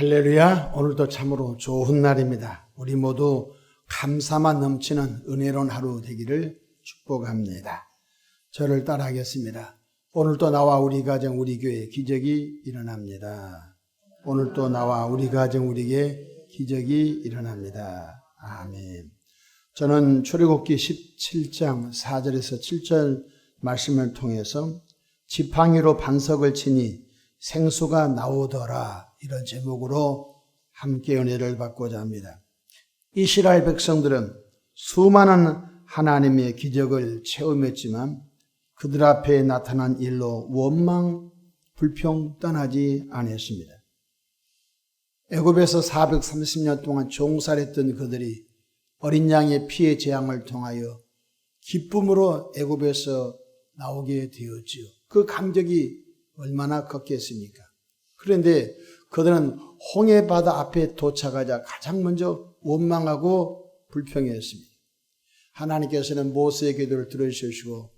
할렐루야. 오늘도 참으로 좋은 날입니다. 우리 모두 감사만 넘치는 은혜로운 하루 되기를 축복합니다. 저를 따라하겠습니다. 오늘도 나와 우리 가정 우리 교회에 기적이 일어납니다. 오늘도 나와 우리 가정 우리에게 기적이 일어납니다. 아멘. 저는 출애굽기 17장 4절에서 7절 말씀을 통해서 지팡이로 반석을 치니 생수가 나오더라, 이런 제목으로 함께 은혜를 받고자 합니다. 이스라엘 백성들은 수많은 하나님의 기적을 체험했지만 그들 앞에 나타난 일로 원망, 불평 떠나지 않았습니다. 애굽에서 430년 동안 종살했던 그들이 어린 양의 피의 재앙을 통하여 기쁨으로 애굽에서 나오게 되었지요. 그 감격이 얼마나 컸겠습니까? 그런데 그들은 홍해바다 앞에 도착하자 가장 먼저 원망하고 불평했습니다. 하나님께서는 모세의 기도를 들어주시고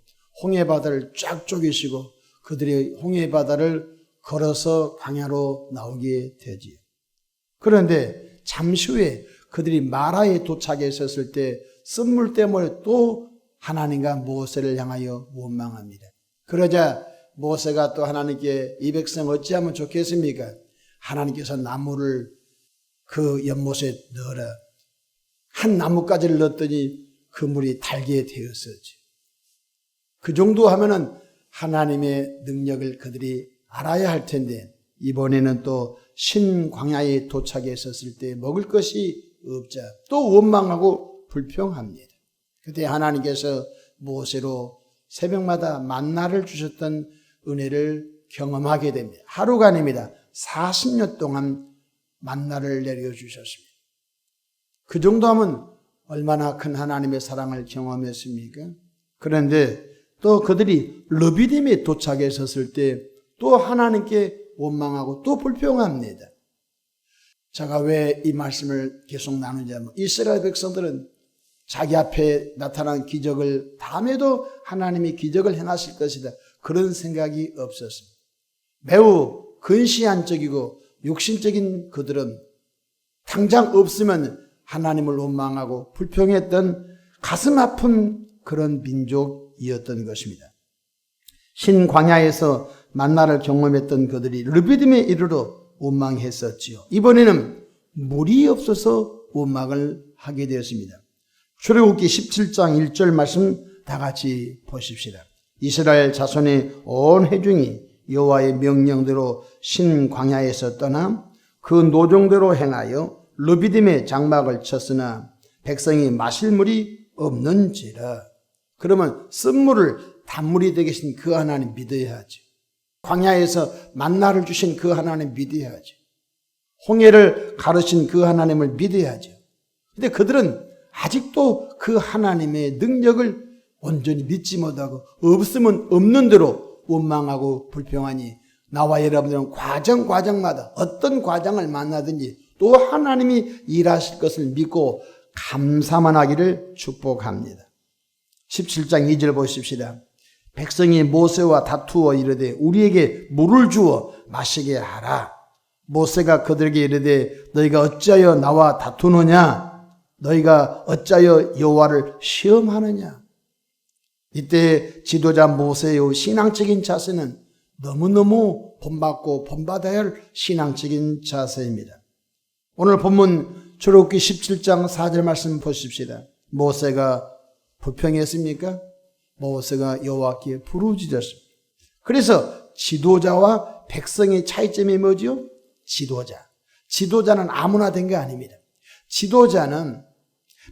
홍해바다를 쫙 쪼개시고 그들이 홍해바다를 걸어서 광야로 나오게 되지요. 그런데 잠시 후에 그들이 마라에 도착했었을 때 쓴물 때문에 또 하나님과 모세를 향하여 원망합니다. 그러자 모세가 또 하나님께 이 백성 어찌하면 좋겠습니까? 하나님께서 나무를 그 연못에 넣어라. 한 나뭇가지를 넣었더니 그 물이 달게 되었었지. 그 정도 하면은 하나님의 능력을 그들이 알아야 할 텐데 이번에는 또 신광야에 도착했었을 때 먹을 것이 없자 또 원망하고 불평합니다. 그때 하나님께서 모세로 새벽마다 만나를 주셨던 은혜를 경험하게 됩니다. 하루가 아닙니다. 40년 동안 만나를 내려주셨습니다. 그 정도 하면 얼마나 큰 하나님의 사랑을 경험했습니까? 그런데 또 그들이 르비딤에 도착했었을 때 또 하나님께 원망하고 또 불평합니다. 제가 왜 이 말씀을 계속 나누는지 하면 이스라엘 백성들은 자기 앞에 나타난 기적을 다음에도 하나님이 기적을 행하실 것이다, 그런 생각이 없었습니다. 매우 근시안적이고 육신적인 그들은 당장 없으면 하나님을 원망하고 불평했던 가슴 아픈 그런 민족이었던 것입니다. 신광야에서 만나를 경험했던 그들이 르비딤에 이르러 원망했었지요. 이번에는 물이 없어서 원망을 하게 되었습니다. 출애굽기 17장 1절 말씀 다 같이 보십시다. 이스라엘 자손의 온 회중이 여호와의 명령대로 신광야에서 떠나 그 노종대로 행하여 르비딤에 장막을 쳤으나 백성이 마실 물이 없는지라. 그러면 쓴물을 단물이 되게 하신 그 하나님 믿어야 하죠. 광야에서 만나를 주신 그 하나님 믿어야 하죠. 홍해를 가르신 그 하나님을 믿어야 하죠. 근데 그들은 아직도 그 하나님의 능력을 온전히 믿지 못하고 없으면 없는 대로 원망하고 불평하니 나와 여러분들은 과정마다 어떤 과정을 만나든지 또 하나님이 일하실 것을 믿고 감사만 하기를 축복합니다. 17장 2절 보십시다. 백성이 모세와 다투어 이르되 우리에게 물을 주어 마시게 하라. 모세가 그들에게 이르되 너희가 어찌하여 나와 다투느냐? 너희가 어찌하여 여호와를 시험하느냐? 이때 지도자 모세의 신앙적인 자세는 너무너무 본받고 본받아야 할 신앙적인 자세입니다. 오늘 본문 출애굽기 17장 4절 말씀 보십시다. 모세가 불평했습니까? 모세가 여호와께 부르짖었습니다. 그래서 지도자와 백성의 차이점이 뭐죠? 지도자는 아무나 된 게 아닙니다. 지도자는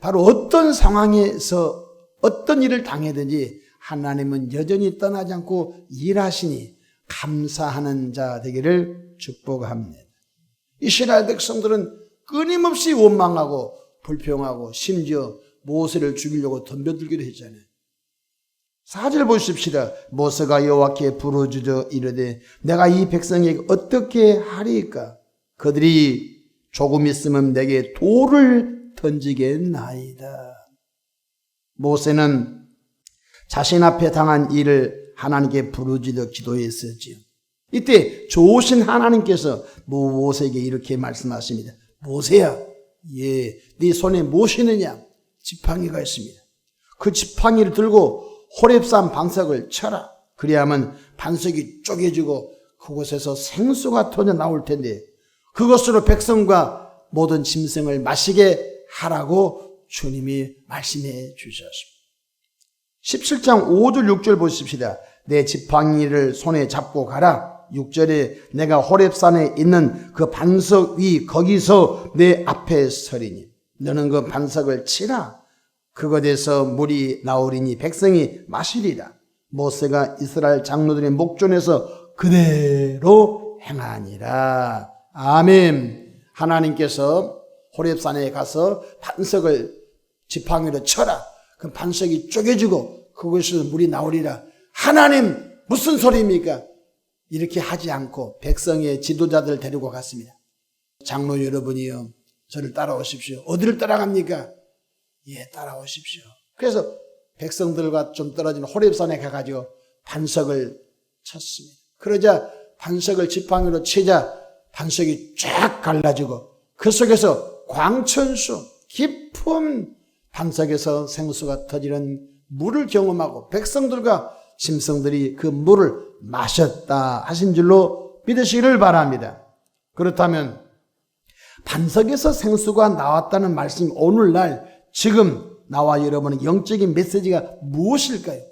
바로 어떤 상황에서 어떤 일을 당해든지 하나님은 여전히 떠나지 않고 일하시니 감사하는 자 되기를 축복합니다. 이스라엘 백성들은 끊임없이 원망하고 불평하고 심지어 모세를 죽이려고 덤벼들기도 했잖아요. 4절 보십시다. 모세가 여호와께 부르짖어 이르되 내가 이 백성에게 어떻게 하리까? 그들이 조금 있으면 내게 돌을 던지겠나이다. 모세는 자신 앞에 당한 일을 하나님께 부르짖어 기도했었지요. 이때 좋으신 하나님께서 모세에게 이렇게 말씀하십니다. 모세야, 네 손에 무엇이느냐? 지팡이가 있습니다. 그 지팡이를 들고 호렙산 반석을 쳐라. 그래야만 반석이 쪼개지고 그곳에서 생수가 터져 나올 텐데 그것으로 백성과 모든 짐승을 마시게 하라고 주님이 말씀해 주셨습니다. 17장 5절 6절 보십시다. 내 지팡이를 손에 잡고 가라. 6절에 내가 호렙산에 있는 그 반석 위 거기서 내 앞에 서리니 너는 그 반석을 치라. 그곳에서 물이 나오리니 백성이 마시리라. 모세가 이스라엘 장로들의 목전에서 그대로 행하니라. 아멘. 하나님께서 호렙산에 가서 반석을 지팡이로 쳐라. 그 반석이 쪼개지고 그곳에서 물이 나오리라. 하나님 무슨 소리입니까? 이렇게 하지 않고 백성의 지도자들 데리고 갔습니다. 장로 여러분이요, 저를 따라오십시오. 어디를 따라갑니까? 따라오십시오. 그래서 백성들과 좀 떨어진 호렙산에 가가지고 반석을 쳤습니다. 그러자 반석을 지팡이로 치자 반석이 쫙 갈라지고 그 속에서 광천수 깊은 반석에서 생수가 터지는 물을 경험하고 백성들과 짐승들이 그 물을 마셨다 하신 줄로 믿으시기를 바랍니다. 그렇다면 반석에서 생수가 나왔다는 말씀이 오늘날 지금 나와 여러분의 영적인 메시지가 무엇일까요?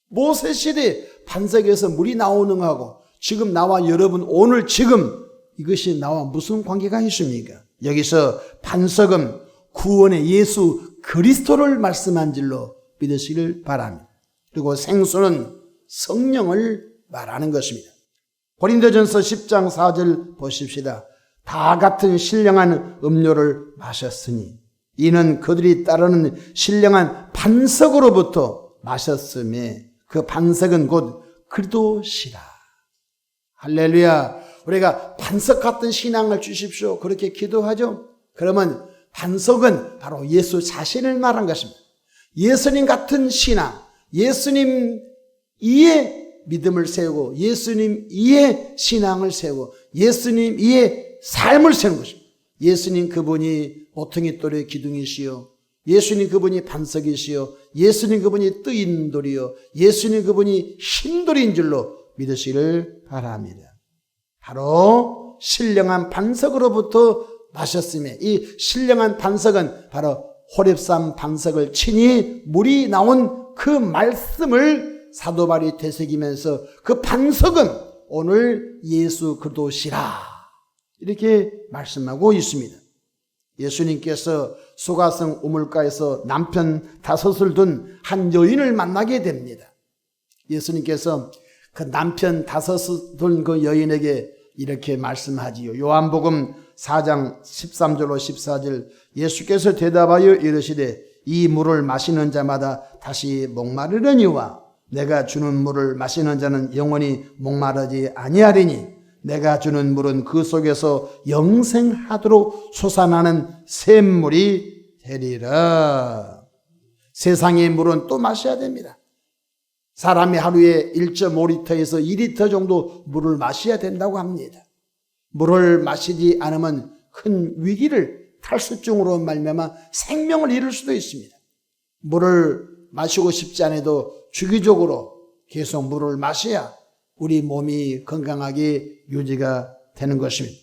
모세 시대 반석에서 물이 나오는 거하고 지금 나와 여러분 오늘 지금 이것이 나와 무슨 관계가 있습니까? 여기서 반석은 구원의 예수 그리스도를 말씀한 줄로 믿으시길 바랍니다. 그리고 생수는 성령을 말하는 것입니다. 고린도전서 10장 4절 보십시다. 다 같은 신령한 음료를 마셨으니 이는 그들이 따르는 신령한 반석으로부터 마셨음에 그 반석은 곧 그리스도시라. 할렐루야. 우리가 반석 같은 신앙을 주십시오. 그렇게 기도하죠. 그러면 반석은 바로 예수 자신을 말한 것입니다. 예수님 같은 신앙, 예수님 이에 믿음을 세우고 예수님 이에 신앙을 세우고 예수님 이에 삶을 세우는 것입니다. 예수님 그분이 모퉁이 돌의 기둥이시요, 예수님 그분이 반석이시요, 예수님 그분이 뜨인 돌이요, 예수님 그분이 흰돌인 줄로 믿으시기를 바랍니다. 바로 신령한 반석으로부터 마셨으며 이 신령한 반석은 바로 호렙산 반석을 치니 물이 나온 그 말씀을 사도 바울이 되새기면서 그 반석은 오늘 예수 그리스도시라 이렇게 말씀하고 있습니다. 예수님께서 소가성 우물가에서 남편 5을 둔 한 여인을 만나게 됩니다. 예수님께서 그 남편 5을 둔 그 여인에게 이렇게 말씀하지요. 요한복음 4장 13절로 14절 예수께서 대답하여 이르시되 이 물을 마시는 자마다 다시 목마르려니와 내가 주는 물을 마시는 자는 영원히 목마르지 아니하리니 내가 주는 물은 그 속에서 영생하도록 솟아나는 샘물이 되리라. 세상의 물은 또 마셔야 됩니다. 사람이 하루에 1.5리터에서 2리터 정도 물을 마셔야 된다고 합니다. 물을 마시지 않으면 큰 위기를 탈수증으로 말미암아 생명을 잃을 수도 있습니다. 물을 마시고 싶지 않아도 주기적으로 계속 물을 마셔야 우리 몸이 건강하게 유지가 되는 것입니다.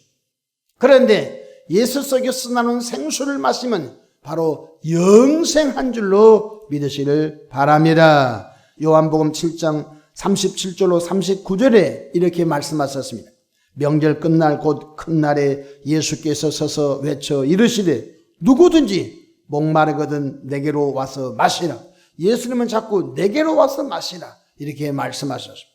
그런데 예수 속에서 나는 생수를 마시면 바로 영생한 줄로 믿으시기를 바랍니다. 요한복음 7장 37절로 39절에 이렇게 말씀하셨습니다. 명절 끝날 곧 큰 날에 예수께서 서서 외쳐 이르시되 누구든지 목마르거든 내게로 와서 마시라. 예수님은 자꾸 내게로 와서 마시라 이렇게 말씀하셨습니다.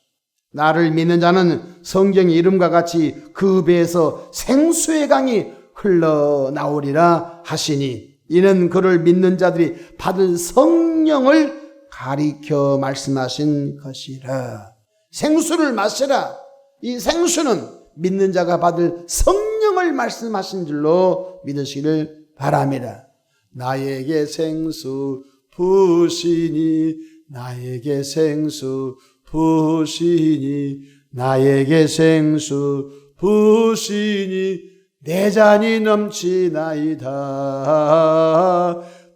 나를 믿는 자는 성경의 이름과 같이 그 배에서 생수의 강이 흘러나오리라 하시니 이는 그를 믿는 자들이 받을 성령을 가리켜 말씀하신 것이라. 생수를 마시라. 이 생수는 믿는 자가 받을 성령을 말씀하신 줄로 믿으시기를 바랍니다. 나에게 생수 부으시니 나에게 생수 부으시니 나에게 생수 부으시니 내 잔이 넘치나이다.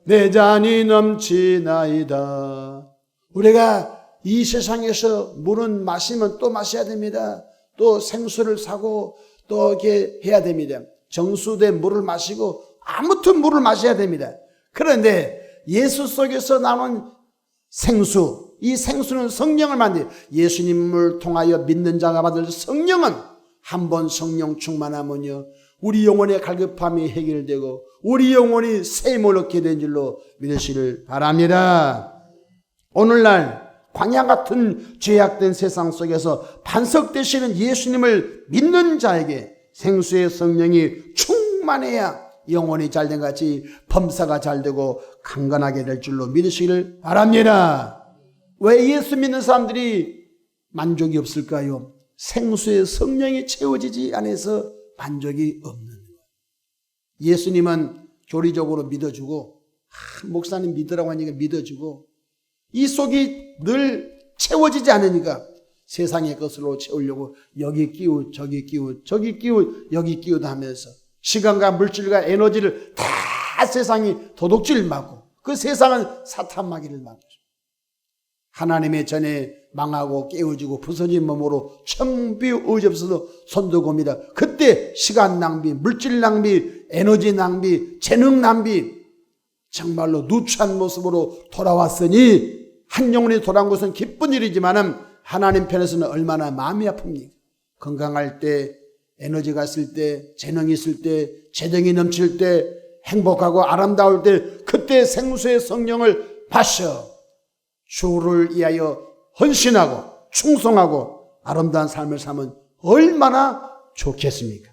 내 잔이 넘치나이다. 우리가 이 세상에서 물은 마시면 또 마셔야 됩니다. 또 생수를 사고 또 이렇게 해야 됩니다. 정수된 물을 마시고 아무튼 물을 마셔야 됩니다. 그런데 예수 속에서 나오는 생수, 이 생수는 성령을 만들어요. 예수님을 통하여 믿는 자가 받을 성령은 한번 성령 충만하면요, 우리 영혼의 갈급함이 해결되고 우리 영혼이 샘을 얻게 된 줄로 믿으시길 바랍니다. 오늘날 광야 같은 죄악된 세상 속에서 반석되시는 예수님을 믿는 자에게 생수의 성령이 충만해야 영혼이 잘된 같이 범사가 잘되고 강건하게 될 줄로 믿으시기를 바랍니다. 왜 예수 믿는 사람들이 만족이 없을까요? 생수의 성령이 채워지지 않아서 만족이 없는 거예요. 예수님은 교리적으로 믿어주고, 목사님 믿으라고 하니까 믿어주고, 이 속이 늘 채워지지 않으니까 세상의 것으로 채우려고 여기 끼우 저기 끼우 저기 끼우 여기 끼우다 하면서 시간과 물질과 에너지를 다 세상이 도둑질 맞고 그 세상은 사탄 마귀를 맞고 하나님의 전에 망하고 깨어지고 부서진 몸으로 청비 의지없어서 손들고입니다. 그때 시간 낭비, 물질 낭비, 에너지 낭비, 재능 낭비, 정말로 누추한 모습으로 돌아왔으니 한 영혼이 돌아온 것은 기쁜 일이지만은 하나님 편에서는 얼마나 마음이 아픕니까? 건강할 때, 에너지가 있을 때, 재능이 있을 때, 재능이 넘칠 때, 행복하고 아름다울 때 그때 생수의 성령을 마셔 주를 위하여 헌신하고 충성하고 아름다운 삶을 사면 얼마나 좋겠습니까?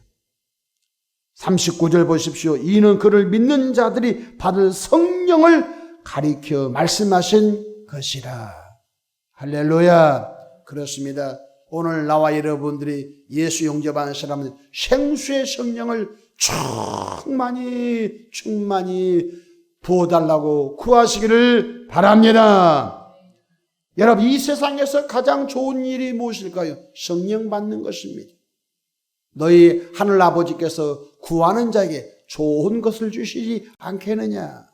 39절 보십시오. 이는 그를 믿는 자들이 받을 성령을 가리켜 말씀하신 것이라. 할렐루야. 그렇습니다. 오늘 나와 여러분들이 예수 영접하는 사람은 생수의 성령을 충만히 부어달라고 구하시기를 바랍니다. 여러분, 이 세상에서 가장 좋은 일이 무엇일까요? 성령 받는 것입니다. 너희 하늘 아버지께서 구하는 자에게 좋은 것을 주시지 않겠느냐.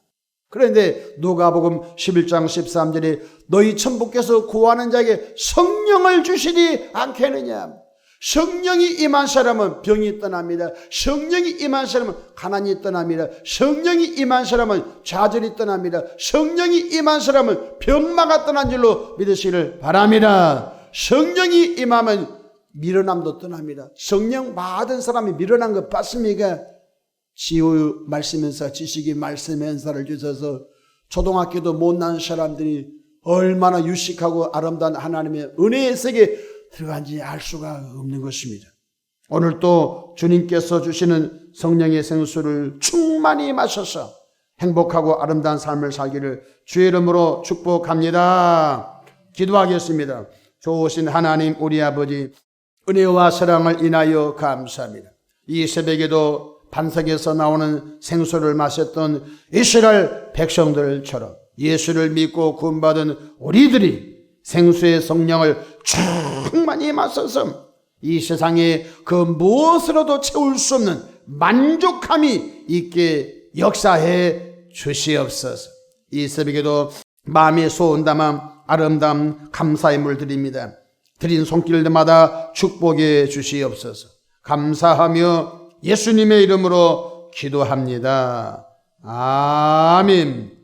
그런데 누가복음 11장 13절에 너희 천부께서 구하는 자에게 성령을 주시지 않겠느냐. 성령이 임한 사람은 병이 떠납니다. 성령이 임한 사람은 가난이 떠납니다. 성령이 임한 사람은 좌절이 떠납니다. 성령이 임한 사람은 병마가 떠난 줄로 믿으시기를 바랍니다. 성령이 임하면 미련함도 떠납니다. 성령 받은 사람이 미련한 것 봤습니까? 지우 말씀연사, 지식이 말씀연사를 주셔서 초등학교도 못난 사람들이 얼마나 유식하고 아름다운 하나님의 은혜의 세계에 들어간지 알 수가 없는 것입니다. 오늘 또 주님께서 주시는 성령의 생수를 충만히 마셔서 행복하고 아름다운 삶을 살기를 주의 이름으로 축복합니다. 기도하겠습니다. 좋으신 하나님 우리 아버지, 은혜와 사랑을 인하여 감사합니다. 이 새벽에도 반석에서 나오는 생수를 마셨던 이스라엘 백성들처럼 예수를 믿고 구원받은 우리들이 생수의 성령을 충만히 마셔서 이 세상에 그 무엇으로도 채울 수 없는 만족함이 있게 역사해 주시옵소서. 이 새벽에도 마음에 소원담한 아름다운 감사의 물 드립니다. 드린 손길들마다 축복해 주시옵소서. 감사하며 예수님의 이름으로 기도합니다. 아멘.